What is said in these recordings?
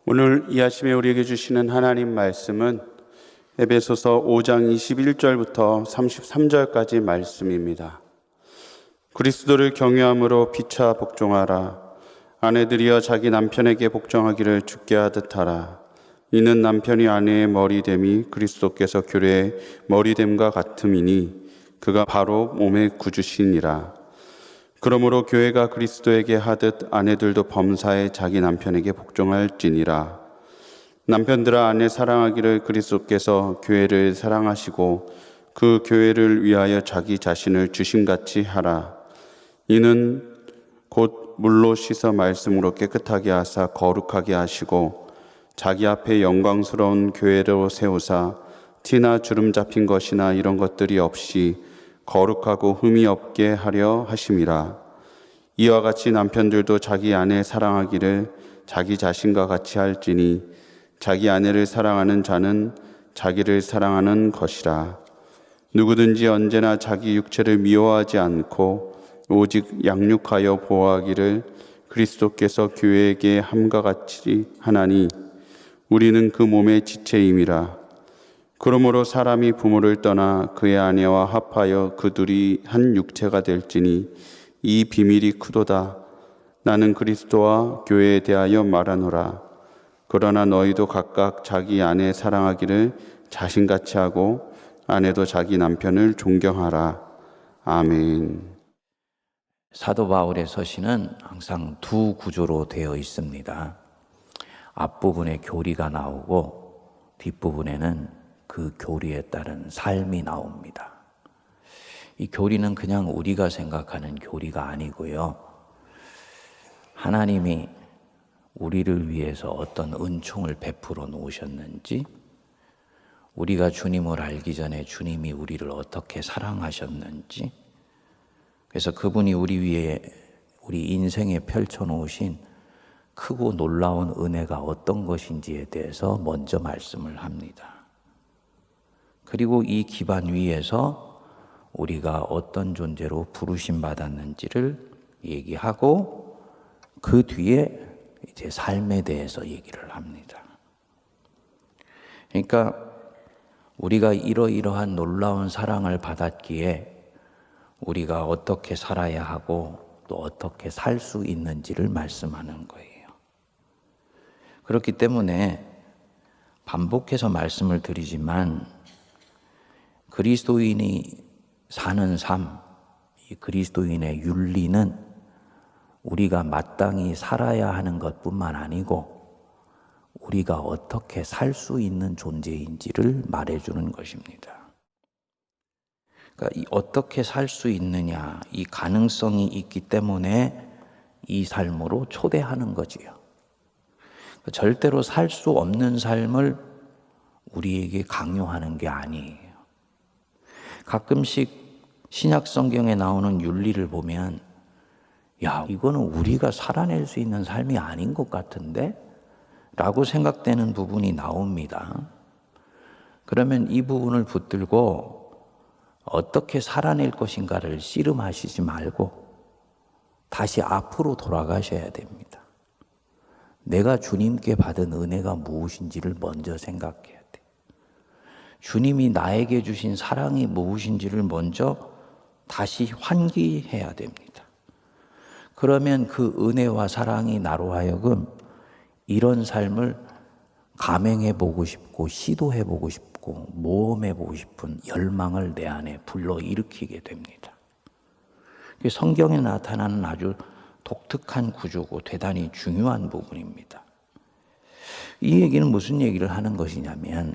오늘 이 아침에 우리에게 주시는 하나님 말씀은 에베소서 5장 21절부터 33절까지 말씀입니다. 그리스도를 경외함으로 피차 복종하라. 아내들이여 자기 남편에게 복종하기를 주께 하듯 하라. 이는 남편이 아내의 머리됨이 그리스도께서 교회의 머리됨과 같음이니 그가 바로 몸의 구주시니라. 그러므로 교회가 그리스도에게 하듯 아내들도 범사에 자기 남편에게 복종할지니라. 남편들아 아내 사랑하기를 그리스도께서 교회를 사랑하시고 그 교회를 위하여 자기 자신을 주심같이 하라. 이는 곧 물로 씻어 말씀으로 깨끗하게 하사 거룩하게 하시고 자기 앞에 영광스러운 교회로 세우사 티나 주름 잡힌 것이나 이런 것들이 없이 거룩하고 흠이 없게 하려 하심이라. 이와 같이 남편들도 자기 아내 사랑하기를 자기 자신과 같이 할지니 자기 아내를 사랑하는 자는 자기를 사랑하는 것이라. 누구든지 언제나 자기 육체를 미워하지 않고 오직 양육하여 보호하기를 그리스도께서 교회에게 함과 같이 하나니 우리는 그 몸의 지체임이라. 그러므로 사람이 부모를 떠나 그의 아내와 합하여 그 둘이 한 육체가 될지니 이 비밀이 크도다. 나는 그리스도와 교회에 대하여 말하노라. 그러나 너희도 각각 자기 아내 사랑하기를 자신같이 하고 아내도 자기 남편을 존경하라. 아멘. 사도 바울의 서신은 항상 두 구조로 되어 있습니다. 앞부분에 교리가 나오고 뒷부분에는 그 교리에 따른 삶이 나옵니다. 이 교리는 그냥 우리가 생각하는 교리가 아니고요. 하나님이 우리를 위해서 어떤 은총을 베풀어 놓으셨는지, 우리가 주님을 알기 전에 주님이 우리를 어떻게 사랑하셨는지, 그래서 그분이 우리 위에 우리 인생에 펼쳐놓으신 크고 놀라운 은혜가 어떤 것인지에 대해서 먼저 말씀을 합니다. 그리고 이 기반 위에서 우리가 어떤 존재로 부르심 받았는지를 얘기하고 그 뒤에 이제 삶에 대해서 얘기를 합니다. 그러니까 우리가 이러이러한 놀라운 사랑을 받았기에 우리가 어떻게 살아야 하고 또 어떻게 살 수 있는지를 말씀하는 거예요. 그렇기 때문에 반복해서 말씀을 드리지만 그리스도인이 사는 삶, 이 그리스도인의 윤리는 우리가 마땅히 살아야 하는 것뿐만 아니고 우리가 어떻게 살 수 있는 존재인지를 말해주는 것입니다. 그러니까 이 어떻게 살 수 있느냐, 이 가능성이 있기 때문에 이 삶으로 초대하는 거지요. 절대로 살 수 없는 삶을 우리에게 강요하는 게 아니에요. 가끔씩 신약 성경에 나오는 윤리를 보면 야, 이거는 우리가 살아낼 수 있는 삶이 아닌 것 같은데? 라고 생각되는 부분이 나옵니다. 그러면 이 부분을 붙들고 어떻게 살아낼 것인가를 씨름하시지 말고 다시 앞으로 돌아가셔야 됩니다. 내가 주님께 받은 은혜가 무엇인지를 먼저 생각해야 돼. 주님이 나에게 주신 사랑이 무엇인지를 먼저 다시 환기해야 됩니다. 그러면 그 은혜와 사랑이 나로 하여금 이런 삶을 감행해보고 싶고 시도해보고 싶고 모험해보고 싶은 열망을 내 안에 불러일으키게 됩니다. 성경에 나타나는 아주 독특한 구조고 대단히 중요한 부분입니다. 이 얘기는 무슨 얘기를 하는 것이냐면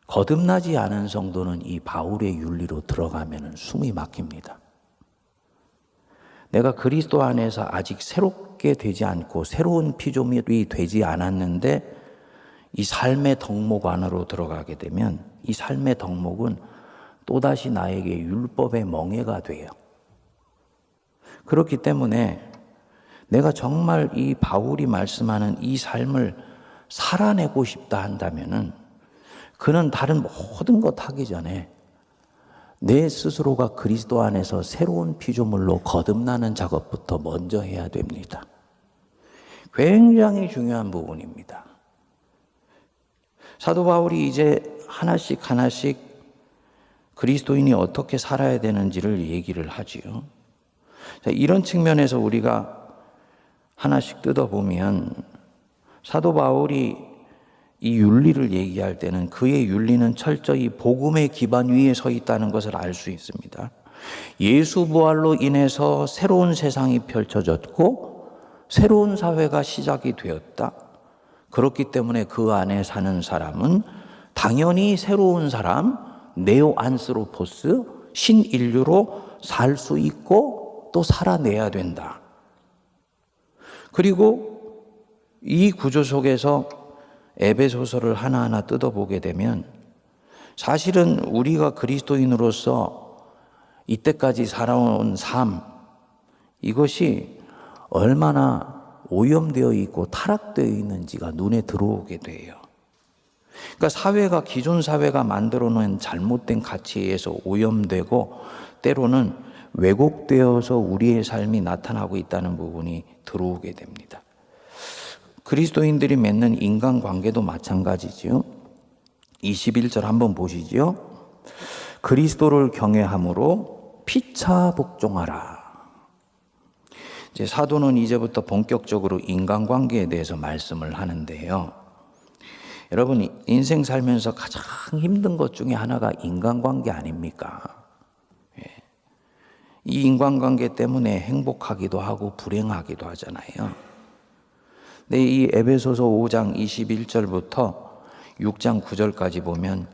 거듭나지 않은 성도는 이 바울의 윤리로 들어가면 숨이 막힙니다. 내가 그리스도 안에서 아직 새롭게 되지 않고 새로운 피조물이 되지 않았는데 이 삶의 덕목 안으로 들어가게 되면 이 삶의 덕목은 또다시 나에게 율법의 멍에가 돼요. 그렇기 때문에 내가 정말 이 바울이 말씀하는 이 삶을 살아내고 싶다 한다면은 그는 다른 모든 것 하기 전에 내 스스로가 그리스도 안에서 새로운 피조물로 거듭나는 작업부터 먼저 해야 됩니다. 굉장히 중요한 부분입니다. 사도 바울이 이제 하나씩 그리스도인이 어떻게 살아야 되는지를 얘기를 하지요. 이런 측면에서 우리가 하나씩 뜯어보면 사도 바울이 이 윤리를 얘기할 때는 그의 윤리는 철저히 복음의 기반 위에 서 있다는 것을 알 수 있습니다. 예수 부활로 인해서 새로운 세상이 펼쳐졌고 새로운 사회가 시작이 되었다. 그렇기 때문에 그 안에 사는 사람은 당연히 새로운 사람, 네오 안스로포스, 신인류로 살 수 있고 또 살아내야 된다. 그리고 이 구조 속에서 에베소서를 하나하나 뜯어보게 되면 사실은 우리가 그리스도인으로서 이때까지 살아온 삶, 이것이 얼마나 오염되어 있고 타락되어 있는지가 눈에 들어오게 돼요. 그러니까 사회가, 기존 사회가 만들어 놓은 잘못된 가치에 의해서 오염되고 때로는 왜곡되어서 우리의 삶이 나타나고 있다는 부분이 들어오게 됩니다. 그리스도인들이 맺는 인간관계도 마찬가지지요. 21절 한번 보시죠. 그리스도를 경외함으로 피차 복종하라. 이제 사도는 이제부터 본격적으로 인간관계에 대해서 말씀을 하는데요. 여러분, 인생 살면서 가장 힘든 것 중에 하나가 인간관계 아닙니까? 이 인간관계 때문에 행복하기도 하고 불행하기도 하잖아요. 근데 이 에베소서 5장 21절부터 6장 9절까지 보면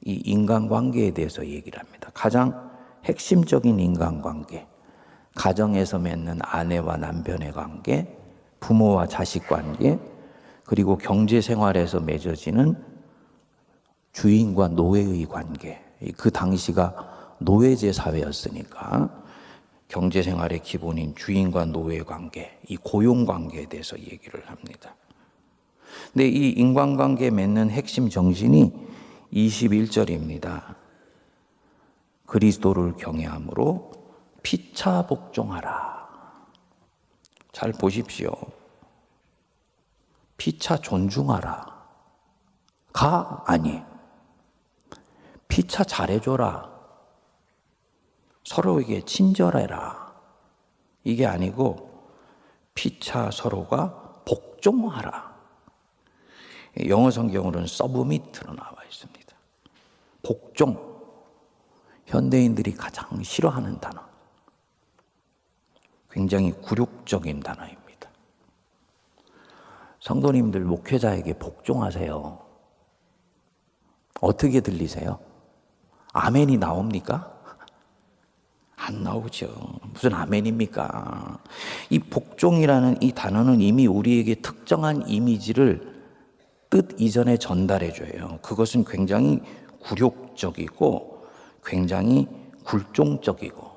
이 인간관계에 대해서 얘기를 합니다. 가장 핵심적인 인간관계, 가정에서 맺는 아내와 남편의 관계, 부모와 자식 관계, 그리고 경제생활에서 맺어지는 주인과 노예의 관계. 그 당시가 노예제 사회였으니까 경제생활의 기본인 주인과 노예 관계, 이 고용 관계에 대해서 얘기를 합니다. 근데 이 인간관계에 맺는 핵심 정신이 21절입니다. 그리스도를 경외함으로 피차 복종하라. 잘 보십시오. 피차 존중하라. 가 아니. 피차 잘해줘라. 서로에게 친절해라. 이게 아니고 피차 서로가 복종하라. 영어 성경으로는 서브미트로 나와 있습니다. 복종. 현대인들이 가장 싫어하는 단어. 굉장히 굴욕적인 단어입니다. 성도님들, 목회자에게 복종하세요. 어떻게 들리세요? 아멘이 나옵니까? 안 나오죠. 무슨 아멘입니까? 이 복종이라는 이 단어는 이미 우리에게 특정한 이미지를 뜻 이전에 전달해줘요. 그것은 굉장히 굴욕적이고 굉장히 굴종적이고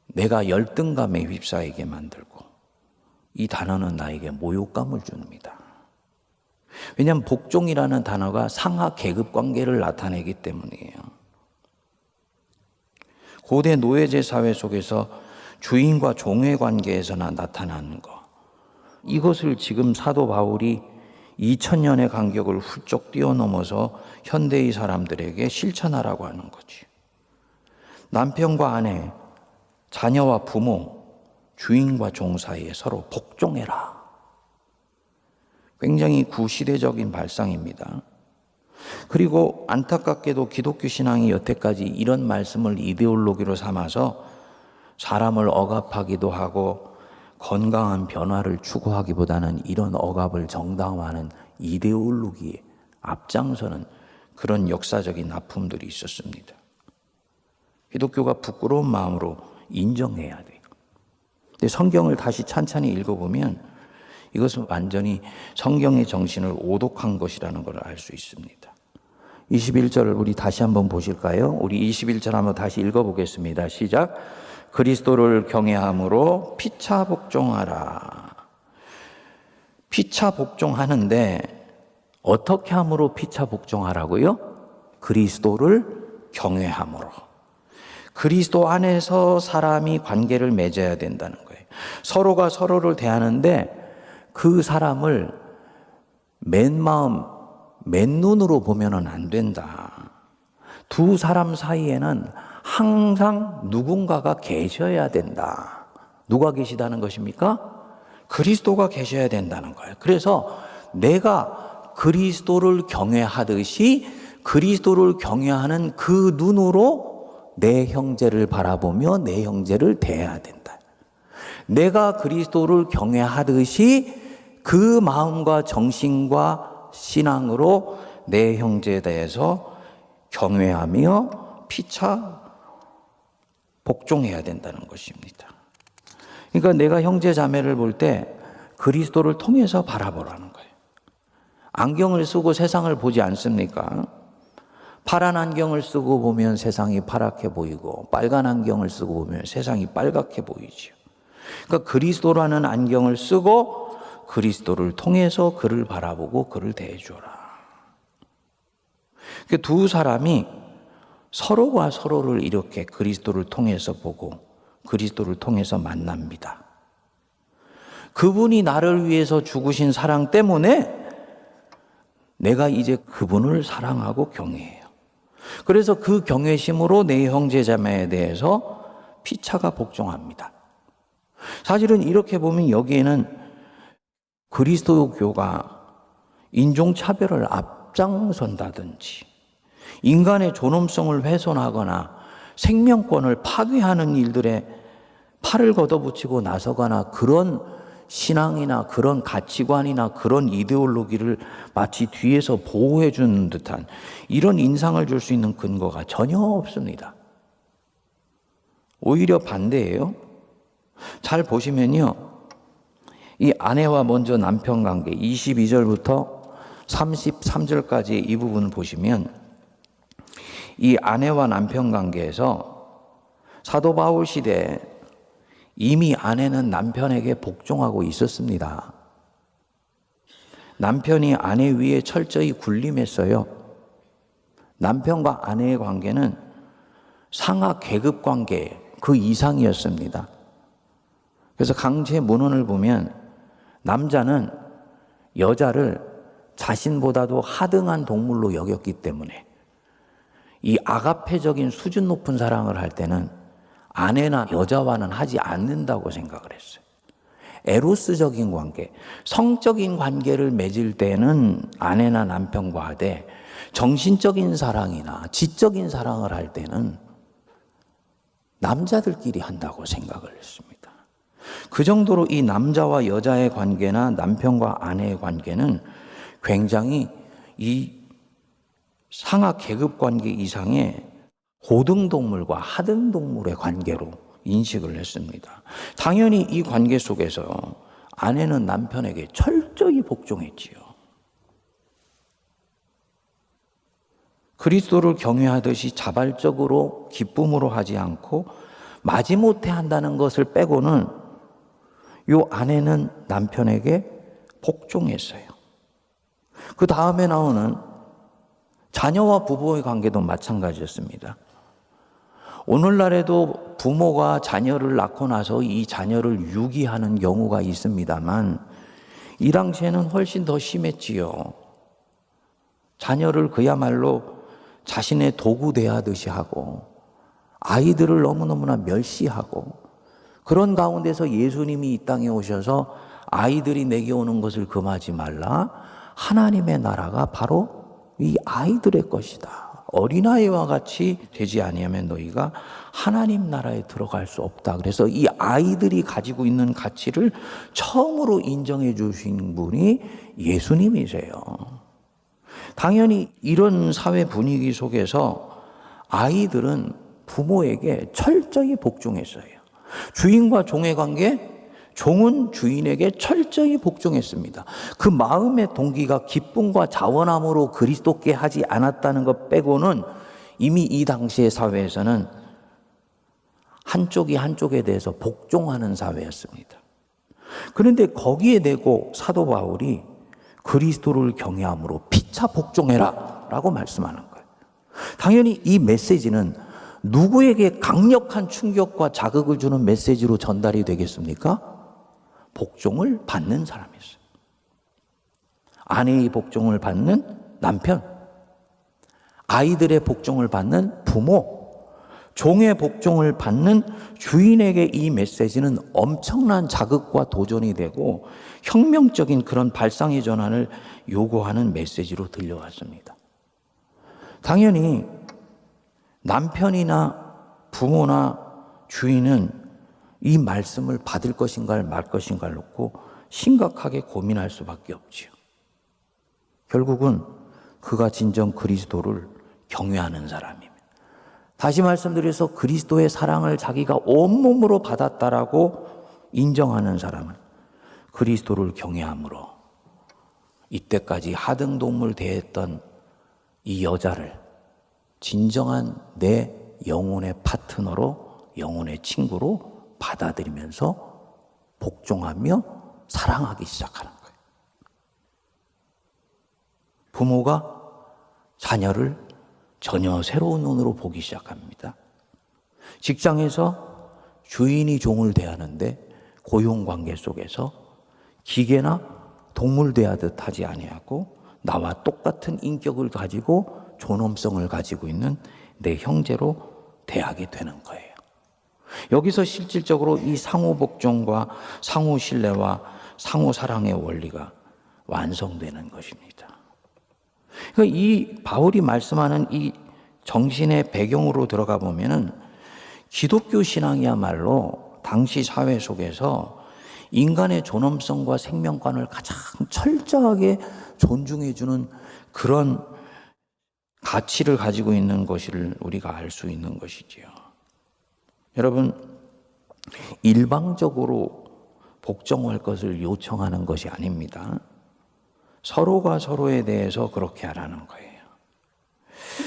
내가 열등감에 휩싸이게 만들고 이 단어는 나에게 모욕감을 줍니다. 왜냐하면 복종이라는 단어가 상하 계급 관계를 나타내기 때문이에요. 고대 노예제 사회 속에서 주인과 종의 관계에서나 나타나는 것. 이것을 지금 사도 바울이 2000년의 간격을 훌쩍 뛰어넘어서 현대의 사람들에게 실천하라고 하는 거지. 남편과 아내, 자녀와 부모, 주인과 종 사이에 서로 복종해라. 굉장히 구시대적인 발상입니다. 그리고 안타깝게도 기독교 신앙이 여태까지 이런 말씀을 이데올로기로 삼아서 사람을 억압하기도 하고 건강한 변화를 추구하기보다는 이런 억압을 정당화하는 이데올로기에 앞장서는 그런 역사적인 아픔들이 있었습니다. 기독교가 부끄러운 마음으로 인정해야 돼요. 근데 성경을 다시 찬찬히 읽어보면 이것은 완전히 성경의 정신을 오독한 것이라는 걸 알 수 있습니다. 21절을 우리 다시 한번 보실까요? 우리 21절 한번 다시 읽어보겠습니다. 시작. 그리스도를 경외함으로 피차 복종하라. 피차 복종하는데 어떻게 함으로 피차 복종하라고요? 그리스도를 경외함으로. 그리스도 안에서 사람이 관계를 맺어야 된다는 거예요. 서로가 서로를 대하는데 그 사람을 맨마음, 맨눈으로 보면은 안 된다. 두 사람 사이에는 항상 누군가가 계셔야 된다. 누가 계시다는 것입니까? 그리스도가 계셔야 된다는 거예요. 그래서 내가 그리스도를 경외하듯이 그리스도를 경외하는 그 눈으로 내 형제를 바라보며 내 형제를 대해야 된다. 내가 그리스도를 경외하듯이 그 마음과 정신과 신앙으로 내 형제에 대해서 경외하며 피차 복종해야 된다는 것입니다. 그러니까 내가 형제 자매를 볼 때 그리스도를 통해서 바라보라는 거예요. 안경을 쓰고 세상을 보지 않습니까? 파란 안경을 쓰고 보면 세상이 파랗게 보이고 빨간 안경을 쓰고 보면 세상이 빨갛게 보이지요. 그러니까 그리스도라는 안경을 쓰고 그리스도를 통해서 그를 바라보고 그를 대해줘라. 그러니까 두 사람이 서로가 서로를 이렇게 그리스도를 통해서 보고 그리스도를 통해서 만납니다. 그분이 나를 위해서 죽으신 사랑 때문에 내가 이제 그분을 사랑하고 경외해요. 그래서 그 경외심으로 내 형제자매에 대해서 피차가 복종합니다. 사실은 이렇게 보면 여기에는 그리스도교가 인종차별을 앞장선다든지 인간의 존엄성을 훼손하거나 생명권을 파괴하는 일들에 팔을 걷어붙이고 나서거나 그런 신앙이나 그런 가치관이나 그런 이데올로기를 마치 뒤에서 보호해 주는 듯한 이런 인상을 줄 수 있는 근거가 전혀 없습니다. 오히려 반대예요. 잘 보시면요. 이 아내와 먼저 남편 관계 22절부터 33절까지 이 부분을 보시면 이 아내와 남편 관계에서 사도 바울 시대에 이미 아내는 남편에게 복종하고 있었습니다. 남편이 아내 위에 철저히 군림했어요. 남편과 아내의 관계는 상하 계급 관계 그 이상이었습니다. 그래서 강제 문헌을 보면 남자는 여자를 자신보다도 하등한 동물로 여겼기 때문에 이 아가페적인 수준 높은 사랑을 할 때는 아내나 여자와는 하지 않는다고 생각을 했어요. 에로스적인 관계, 성적인 관계를 맺을 때는 아내나 남편과 하되 정신적인 사랑이나 지적인 사랑을 할 때는 남자들끼리 한다고 생각을 했습니다. 그 정도로 이 남자와 여자의 관계나 남편과 아내의 관계는 굉장히 이 상하 계급 관계 이상의 고등동물과 하등동물의 관계로 인식을 했습니다. 당연히 이 관계 속에서 아내는 남편에게 철저히 복종했지요. 그리스도를 경외하듯이 자발적으로 기쁨으로 하지 않고 마지못해 한다는 것을 빼고는 이 아내는 남편에게 복종했어요. 그 다음에 나오는 자녀와 부부의 관계도 마찬가지였습니다. 오늘날에도 부모가 자녀를 낳고 나서 이 자녀를 유기하는 경우가 있습니다만 이 당시에는 훨씬 더 심했지요. 자녀를 그야말로 자신의 도구 대하듯이 하고 아이들을 너무너무나 멸시하고 그런 가운데서 예수님이 이 땅에 오셔서 아이들이 내게 오는 것을 금하지 말라. 하나님의 나라가 바로 이 아이들의 것이다. 어린아이와 같이 되지 아니하면 너희가 하나님 나라에 들어갈 수 없다. 그래서 이 아이들이 가지고 있는 가치를 처음으로 인정해 주신 분이 예수님이세요. 당연히 이런 사회 분위기 속에서 아이들은 부모에게 철저히 복종했어요. 주인과 종의 관계, 종은 주인에게 철저히 복종했습니다. 그 마음의 동기가 기쁨과 자원함으로 그리스도께 하지 않았다는 것 빼고는 이미 이 당시의 사회에서는 한쪽이 한쪽에 대해서 복종하는 사회였습니다. 그런데 거기에 대고 사도 바울이 그리스도를 경외함으로 피차 복종해라 라고 말씀하는 거예요. 당연히 이 메시지는 누구에게 강력한 충격과 자극을 주는 메시지로 전달이 되겠습니까? 복종을 받는 사람이었어요. 아내의 복종을 받는 남편, 아이들의 복종을 받는 부모, 종의 복종을 받는 주인에게 이 메시지는 엄청난 자극과 도전이 되고 혁명적인 그런 발상의 전환을 요구하는 메시지로 들려왔습니다. 당연히 남편이나 부모나 주인은 이 말씀을 받을 것인가 말 것인가를 놓고 심각하게 고민할 수밖에 없지요. 결국은 그가 진정 그리스도를 경외하는 사람입니다. 다시 말씀드려서 그리스도의 사랑을 자기가 온몸으로 받았다라고 인정하는 사람은 그리스도를 경외함으로 이때까지 하등동물 대했던 이 여자를 진정한 내 영혼의 파트너로, 영혼의 친구로 받아들이면서 복종하며 사랑하기 시작하는 거예요. 부모가 자녀를 전혀 새로운 눈으로 보기 시작합니다. 직장에서 주인이 종을 대하는데 고용관계 속에서 기계나 동물 대하듯 하지 아니하고 나와 똑같은 인격을 가지고 존엄성을 가지고 있는 내 형제로 대하게 되는 거예요. 여기서 실질적으로 이 상호 복종과 상호 신뢰와 상호 사랑의 원리가 완성되는 것입니다. 그러니까 이 바울이 말씀하는 이 정신의 배경으로 들어가 보면은 기독교 신앙이야말로 당시 사회 속에서 인간의 존엄성과 생명관을 가장 철저하게 존중해주는 그런 가치를 가지고 있는 것을 우리가 알 수 있는 것이지요. 여러분, 일방적으로 복종할 것을 요청하는 것이 아닙니다. 서로가 서로에 대해서 그렇게 하라는 거예요.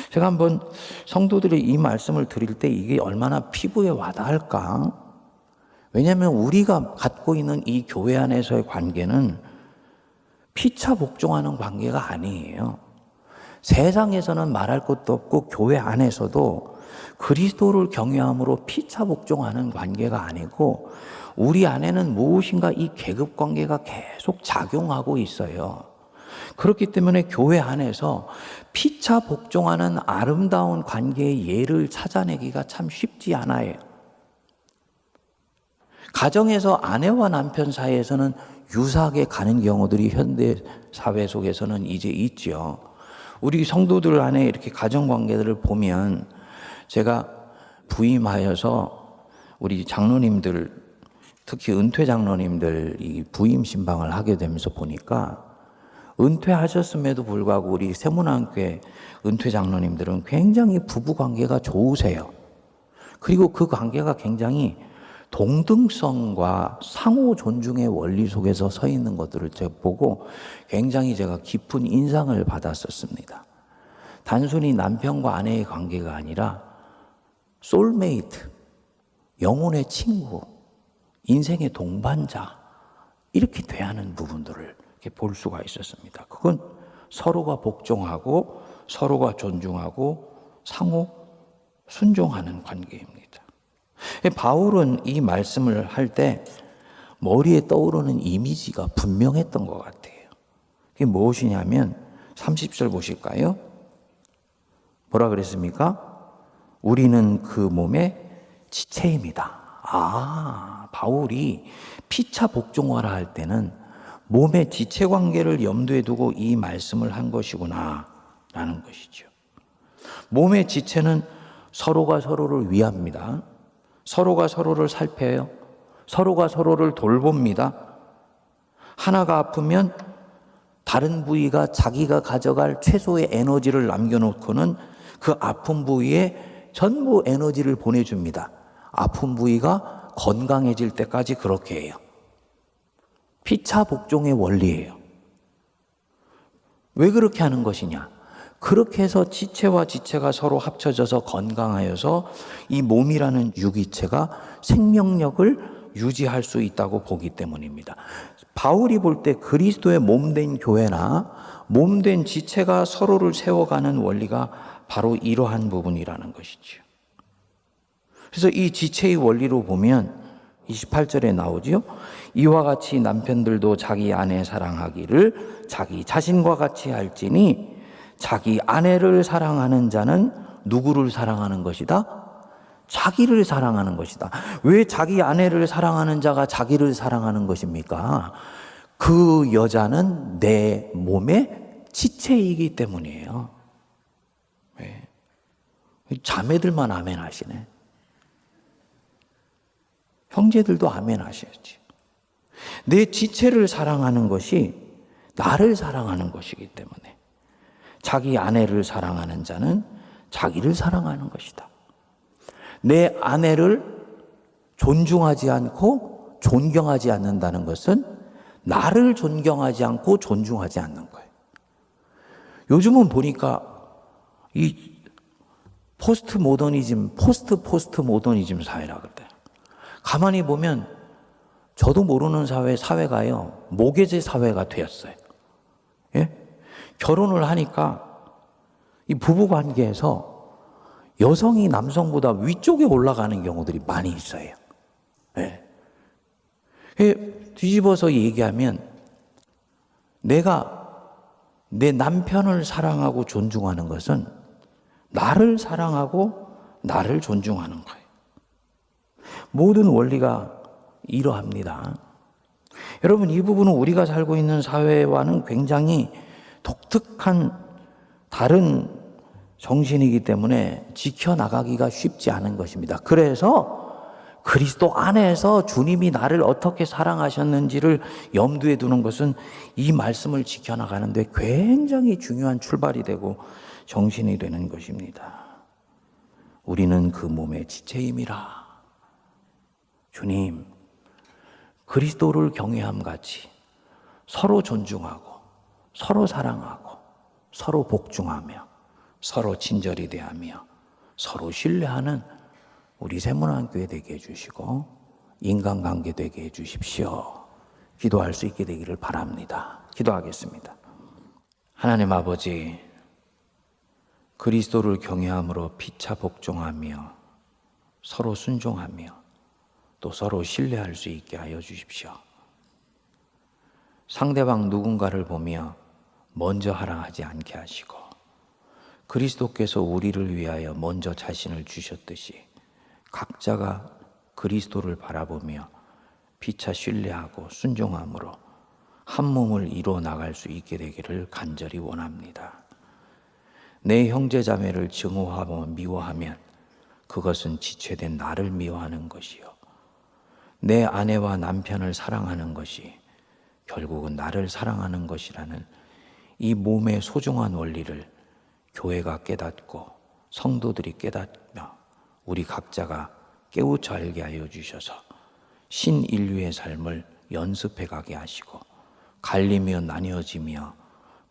제가 한번 성도들이 이 말씀을 드릴 때 이게 얼마나 피부에 와닿을까? 왜냐하면 우리가 갖고 있는 이 교회 안에서의 관계는 피차 복종하는 관계가 아니에요. 세상에서는 말할 것도 없고 교회 안에서도 그리스도를 경외함으로 피차 복종하는 관계가 아니고 우리 안에는 무엇인가 이 계급 관계가 계속 작용하고 있어요. 그렇기 때문에 교회 안에서 피차 복종하는 아름다운 관계의 예를 찾아내기가 참 쉽지 않아요. 가정에서 아내와 남편 사이에서는 유사하게 가는 경우들이 현대 사회 속에서는 이제 있죠. 우리 성도들 안에 이렇게 가정관계들을 보면 제가 부임하여서 우리 장로님들, 특히 은퇴 장로님들 이 부임 신방을 하게 되면서 보니까 은퇴하셨음에도 불구하고 우리 세문안교회 은퇴 장로님들은 굉장히 부부 관계가 좋으세요. 그리고 그 관계가 굉장히 동등성과 상호 존중의 원리 속에서 서 있는 것들을 제가 보고 굉장히 제가 깊은 인상을 받았었습니다. 단순히 남편과 아내의 관계가 아니라 소울메이트, 영혼의 친구, 인생의 동반자 이렇게 대하는 부분들을 이렇게 볼 수가 있었습니다. 그건 서로가 복종하고 서로가 존중하고 상호 순종하는 관계입니다. 바울은 이 말씀을 할 때 머리에 떠오르는 이미지가 분명했던 것 같아요. 그게 무엇이냐면 30절 보실까요? 뭐라 그랬습니까? 우리는 그 몸의 지체입니다. 바울이 피차 복종하라 할 때는 몸의 지체 관계를 염두에 두고 이 말씀을 한 것이구나 라는 것이죠. 몸의 지체는 서로가 서로를 위합니다. 서로가 서로를 살펴요. 서로가 서로를 돌봅니다. 하나가 아프면 다른 부위가 자기가 가져갈 최소의 에너지를 남겨놓고는 그 아픈 부위에 전부 에너지를 보내줍니다. 아픈 부위가 건강해질 때까지 그렇게 해요. 피차 복종의 원리예요. 왜 그렇게 하는 것이냐? 그렇게 해서 지체와 지체가 서로 합쳐져서 건강하여서 이 몸이라는 유기체가 생명력을 유지할 수 있다고 보기 때문입니다. 바울이 볼 때 그리스도의 몸된 교회나 몸된 지체가 서로를 세워가는 원리가 바로 이러한 부분이라는 것이죠. 그래서 이 지체의 원리로 보면 28절에 나오지요. 이와 같이 남편들도 자기 아내 사랑하기를 자기 자신과 같이 할지니 자기 아내를 사랑하는 자는 누구를 사랑하는 것이다? 자기를 사랑하는 것이다. 왜 자기 아내를 사랑하는 자가 자기를 사랑하는 것입니까? 그 여자는 내 몸의 지체이기 때문이에요. 왜? 자매들만 아멘 하시네. 형제들도 아멘 하셔야지. 내 지체를 사랑하는 것이 나를 사랑하는 것이기 때문에 자기 아내를 사랑하는 자는 자기를 사랑하는 것이다. 내 아내를 존중하지 않고 존경하지 않는다는 것은 나를 존경하지 않고 존중하지 않는 거예요. 요즘은 보니까 이 포스트 모더니즘 사회라 그래요. 가만히 보면 저도 모르는 사회가요, 모계제 사회가 되었어요. 예? 결혼을 하니까 이 부부 관계에서 여성이 남성보다 위쪽에 올라가는 경우들이 많이 있어요. 예. 뒤집어서 얘기하면 내가 내 남편을 사랑하고 존중하는 것은 나를 사랑하고 나를 존중하는 거예요. 모든 원리가 이러합니다. 여러분, 이 부분은 우리가 살고 있는 사회와는 굉장히 독특한 다른 정신이기 때문에 지켜나가기가 쉽지 않은 것입니다. 그래서 그리스도 안에서 주님이 나를 어떻게 사랑하셨는지를 염두에 두는 것은 이 말씀을 지켜나가는 데 굉장히 중요한 출발이 되고 정신이 되는 것입니다. 우리는 그 몸의 지체임이라. 주님, 그리스도를 경외함 같이 서로 존중하고 서로 사랑하고 서로 복종하며 서로 친절히 대하며 서로 신뢰하는 우리 세문안교회 되게 해주시고 인간관계 되게 해주십시오. 기도할 수 있게 되기를 바랍니다. 기도하겠습니다. 하나님 아버지, 그리스도를 경외함으로 피차 복종하며 서로 순종하며 또 서로 신뢰할 수 있게 하여 주십시오. 상대방 누군가를 보며 먼저 하라 하지 않게 하시고 그리스도께서 우리를 위하여 먼저 자신을 주셨듯이 각자가 그리스도를 바라보며 피차 신뢰하고 순종함으로 한 몸을 이루어 나갈 수 있게 되기를 간절히 원합니다. 내 형제 자매를 증오하고 미워하면 그것은 지체된 나를 미워하는 것이요, 내 아내와 남편을 사랑하는 것이 결국은 나를 사랑하는 것이라는 이 몸의 소중한 원리를 교회가 깨닫고 성도들이 깨닫며 우리 각자가 깨우쳐 알게 하여 주셔서 신인류의 삶을 연습해 가게 하시고 갈리며 나뉘어지며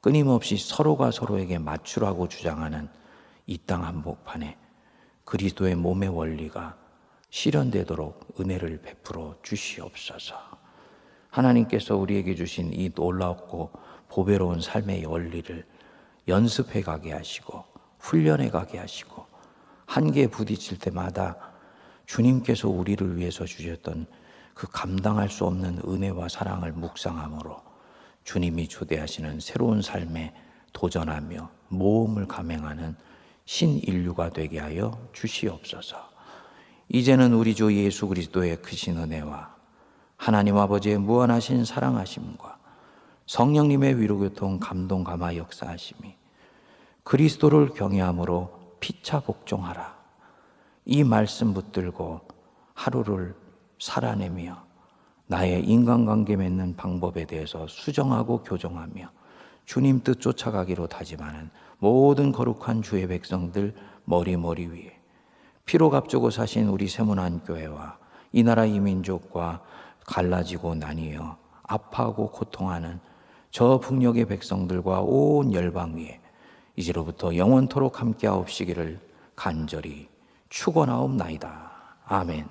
끊임없이 서로가 서로에게 맞추라고 주장하는 이 땅 한복판에 그리스도의 몸의 원리가 실현되도록 은혜를 베풀어 주시옵소서. 하나님께서 우리에게 주신 이 놀랍고 보배로운 삶의 원리를 연습해 가게 하시고 훈련해 가게 하시고 한계에 부딪힐 때마다 주님께서 우리를 위해서 주셨던 그 감당할 수 없는 은혜와 사랑을 묵상함으로 주님이 초대하시는 새로운 삶에 도전하며 모험을 감행하는 신인류가 되게 하여 주시옵소서. 이제는 우리 주 예수 그리스도의 크신 은혜와 하나님 아버지의 무한하신 사랑하심과 성령님의 위로교통 감동 감화 역사하심이 그리스도를 경외함으로 피차 복종하라, 이 말씀 붙들고 하루를 살아내며 나의 인간관계 맺는 방법에 대해서 수정하고 교정하며 주님 뜻 쫓아가기로 다짐하는 모든 거룩한 주의 백성들 머리 위에 피로 값주고 사신 우리 세문안교회와 이 나라 이 민족과 갈라지고 나뉘어 아파하고 고통하는 저 북녘의 백성들과 온 열방 위에 이제로부터 영원토록 함께하옵시기를 간절히 축원하옵나이다. 아멘.